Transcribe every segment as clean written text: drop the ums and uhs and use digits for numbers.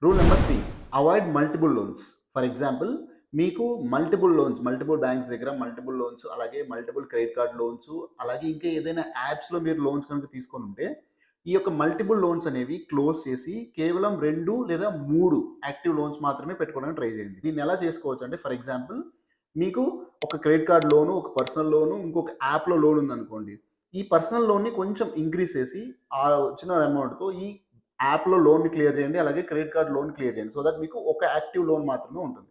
Rule number 3, avoid multiple loans. For example, మీకు multiple banks దగ్గర multiple loans, అలాగే multiple credit card loans, అలాగే ఇంకా ఏదైనా యాప్స్‌లో మీరు లోన్స్ కనుక తీసుకొనుంటే, ఈ యొక్క మల్టిపుల్ లోన్స్ అనేవి క్లోజ్ చేసి కేవలం 2 లేదా 3 యాక్టివ్ లోన్స్ మాత్రమే పెట్టుకోవడానికి ట్రై చేయండి. దీన్ని ఎలా చేసుకోవచ్చు అంటే, ఫర్ ఎగ్జాంపుల్, మీకు ఒక క్రెడిట్ కార్డ్ లోను, ఒక పర్సనల్ లోను, ఇంకొక యాప్‌లో లోన్ ఉందనుకోండి. ఈ పర్సనల్ లోన్‌ని కొంచెం ఇంక్రీజ్ చేసి, ఆ వచ్చిన అమౌంట్‌తో ఈ యాప్‌లో లోన్‌ని క్లియర్ చేయండి. అలాగే క్రెడిట్ కార్డ్ లోన్ క్లియర్ చేయండి. సో దట్ మీకు ఒక యాక్టివ్ లోన్ మాత్రమే ఉంటుంది.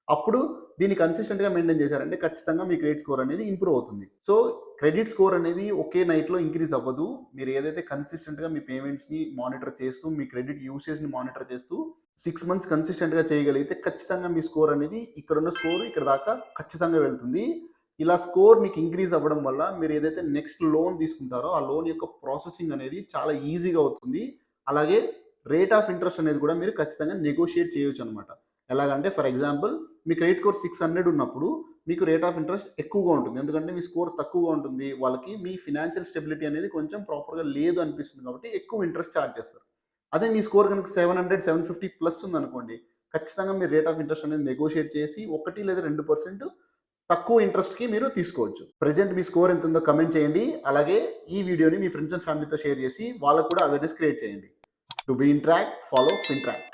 అప్పుడు దీన్ని కన్సిస్టెంట్‌గా మెయింటైన్ చేశారంటే ఖచ్చితంగా మీ క్రెడిట్ స్కోర్ అనేది ఇంప్రూవ్ అవుతుంది. సో క్రెడిట్ స్కోర్ అనేది ఒకే నైట్‌లో ఇంక్రీజ్ అవ్వదు. మీరు ఏదైతే కన్సిస్టెంట్‌గా మీ పేమెంట్స్‌ని మానిటర్ చేస్తూ, మీ క్రెడిట్ యూసేజ్‌ని మానిటర్ చేస్తూ 6 మంత్స్ కన్సిస్టెంట్‌గా చేయగలిగితే ఖచ్చితంగా మీ స్కోర్ అనేది ఇక్కడున్న స్కోర్ ఇక్కడ దాకా ఖచ్చితంగా వెళ్తుంది. ఇలా స్కోర్ మీకు ఇంక్రీజ్ అవ్వడం వల్ల మీరు ఏదైతే నెక్స్ట్ లోన్ తీసుకుంటారో ఆ లోన్ యొక్క ప్రాసెసింగ్ అనేది చాలా ఈజీగా అవుతుంది. అలాగే రేట్ ఆఫ్ ఇంట్రెస్ట్ అనేది కూడా మీరు ఖచ్చితంగా నెగోషియేట్ చేయొచ్చనమాట. ఎలాగంటే for example, me credit score 600 ఉన్నప్పుడు మీకు రేట్ ఆఫ్ ఇంట్రెస్ట్ ఎక్కువగా ఉంటుంది. ఎందుకంటే మీ స్కోర్ తక్కువగా ఉంటుంది. వాళ్ళకి మీ ఫినాన్షియల్ స్టెబిలిటీ అనేది కొంచెం ప్రాపర్‌గా లేదు అనిపిస్తుంది కాబట్టి ఎక్కువ ఇంట్రెస్ట్ చార్జ్ చేస్తారు. అదే మీ స్కోర్ గనుక 700, 750 ప్లస్ ఉందనుకోండి, ఖచ్చితంగా మీరు రేట్ ఆఫ్ ఇంట్రెస్ట్ అనేది నెగోషియేట్ చేసి 1 లేదా 2% తక్కువ ఇంట్రెస్ట్‌కి మీరు తీసుకోవచ్చు. ప్రెజెంట్ మీ స్కోర్ ఎంతుందో కామెంట్ చేయండి. అలాగే ఈ వీడియోని మీ ఫ్రెండ్స్ అండ్ ఫ్యామిలీతో షేర్ చేసి వాళ్ళకి కూడా అవేర్‌నెస్ క్రియేట్ చేయండి. To be in track, follow Fin track.